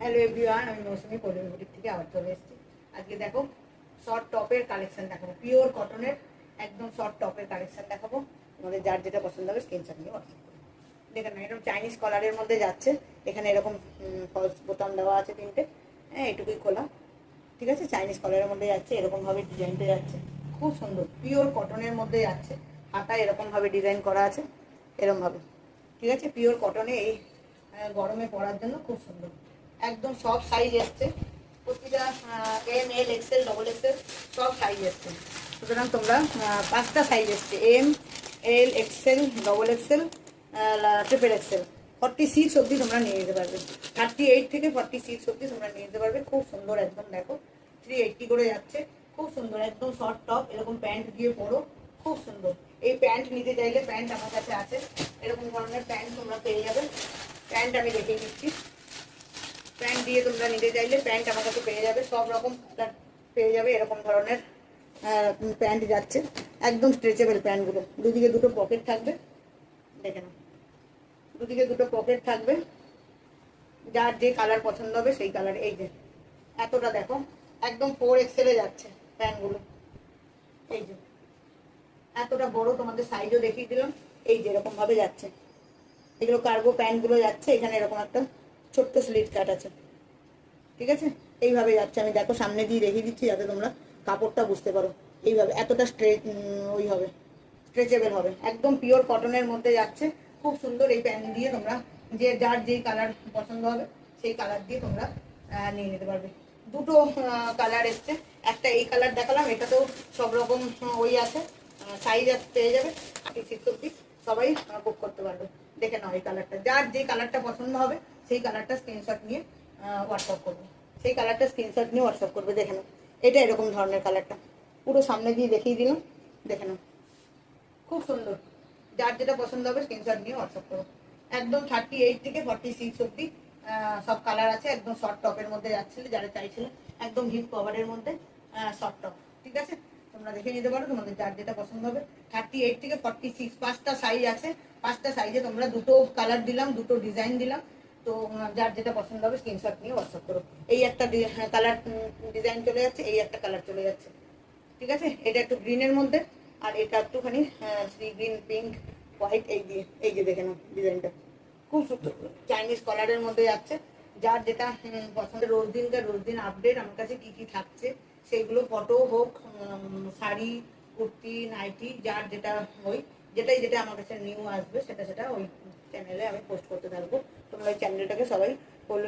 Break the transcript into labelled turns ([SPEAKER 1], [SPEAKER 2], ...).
[SPEAKER 1] Hello everyone, আমি মৌসুমি Pallavi boutique থেকে আবার চলে এসেছি। আজকে দেখো শর্ট টপের কালেকশন দেখাবো, পিওর কটনের একদম শর্ট টপের কালেকশন দেখাবো। তোমাদের যার যেটা পছন্দ হবে স্ক্রিনশট নিয়ে হোয়াটসঅ্যাপ করো। দেখে না, এরকম চাইনিজ কলারের মধ্যে যাচ্ছে। এখানে এরকম ফলস বোতাম দেওয়া আছে তিনটে, হ্যাঁ এটুকুই খোলা, ঠিক আছে। চাইনিজ কলারের মধ্যে যাচ্ছে, এরকমভাবে ডিজাইনটা যাচ্ছে, খুব সুন্দর পিওর কটনের মধ্যে যাচ্ছে। হাতা এরকমভাবে ডিজাইন করা আছে, এরকমভাবে, ঠিক আছে। পিওর কটনে এই গরমে পরার জন্য খুব সুন্দর। একদম সব সাইজ এসছে, প্রতিটা M L XL double XL সব সাইজ এসছে। সুতরাং তোমরা পাঁচটা সাইজ এসছে, M L XL double XL triple XL, 46 অবধি তোমরা নিয়ে যেতে পারবে। 38 থেকে 46 অবধি তোমরা নিয়ে যেতে পারবে। খুব সুন্দর, একদম দেখো 380 করে যাচ্ছে, খুব সুন্দর। একদম শর্ট টপ, এরকম প্যান্ট দিয়ে পরো, খুব সুন্দর। এই প্যান্ট নিতে চাইলে প্যান্ট আমার কাছে আছে, এরকম ধরনের প্যান্ট তোমরা পেয়ে যাবে। প্যান্ট আমি দেখিয়ে দিচ্ছি, প্যান্ট দিয়ে তোমরা নিতে চাইলে প্যান্ট আমার কাছে পেয়ে যাবে, সব রকম পেয়ে যাবে। এরকম ধরনের প্যান্ট যাচ্ছে, একদম স্ট্রেচেবল প্যান্টগুলো। দুদিকে দুটো পকেট থাকবে, দেখে নাও, দুদিকে দুটো পকেট থাকবে। যার যে কালার পছন্দ হবে সেই কালার। এই যে এতটা দেখো, একদম 4 এক্সেলে যাচ্ছে প্যান্টগুলো। এই যে এতটা বড়, তোমাদের সাইজও দেখিয়ে দিলাম। এই যে এরকম ভাবে যাচ্ছে, এগুলো কার্গো প্যান্টগুলো যাচ্ছে। এখানে এরকম একটা ছোট্ট স্লিট কাট আছে, ঠিক আছে। এইভাবে যাচ্ছে, আমি দেখো সামনে দিয়ে দেখিয়ে দিচ্ছি যাতে তোমরা কাপড়টা বুঝতে পারো। এইভাবে এতটা ওই হবে, স্ট্রেচেবল হবে, একদম পিওর কটনের মধ্যে যাচ্ছে, খুব সুন্দর। এই প্যান্ট দিয়ে তোমরা যে যার যেই কালার পছন্দ হবে সেই কালার দিয়ে তোমরা নিয়ে নিতে পারবে। দুটো কালার এসছে, একটা এই কালার দেখালাম, এটাতেও সব রকম ওই আছে, সাইজ পেয়ে যাবে। 36 অব্দি সবাই বুক করতে পারবে। দেখে নাও এই কালারটা, যার যে কালারটা পছন্দ হবে সেই কালারটা স্ক্রিনশট নিয়ে হোয়াটসঅ্যাপ করবে, সেই কালারটা স্ক্রিনশট নিয়ে হোয়াটসঅ্যাপ করবে। দেখে নাও, এটা এরকম ধরনের কালারটা, পুরো সামনে দিয়ে দেখিয়ে দিলাম, দেখে নাও, খুব সুন্দর। যার যেটা পছন্দ হবে স্ক্রিনশট নিয়ে হোয়াটসঅ্যাপ করো। একদম 38 থেকে 46 অব্দি সব কালার আছে। একদম শর্ট টপের মধ্যে যাচ্ছিল যারা চাইছিল, একদম হিপ কভারের মধ্যে শর্ট টপ, ঠিক আছে। তোমরা দেখে নিতে পারো তোমাদের যার যেটা পছন্দ হবে। 38 থেকে 46 পাঁচটা সাইজ আছে, পাঁচটা সাইজে তোমরা দুটো কালার দিলাম, দুটো ডিজাইন দিলাম। তো যার যেটা পছন্দ হবে স্ক্রিনশট নিয়ে হোয়াটসঅ্যাপ করো। এই একটা কালার ডিজাইন চলে যাচ্ছে, এই একটা কালার চলে যাচ্ছে, ঠিক আছে। এটা একটু গ্রিনের মধ্যে, আর এটা একটুখানি সি গ্রিন পিঙ্ক হোয়াইট, এই দিয়ে, এই যে দেখে নাও ডিজাইনটা, খুব সুন্দর চাইনিজ কলারের মধ্যে যাচ্ছে। যার যেটা পছন্দের, রোজ দিন আপডেট আমার কাছে কি কি থাকছে সেইগুলো, ফটো হোক, শাড়ি, কুর্তি, নাইটি, যার যেটা ওই যেটা আমার কাছে নিউ আসবে সেটা ওই চ্যানেলে আমি পোস্ট করতে থাকবো। তোমরা ওই চ্যানেলটাকে সবাই ফলো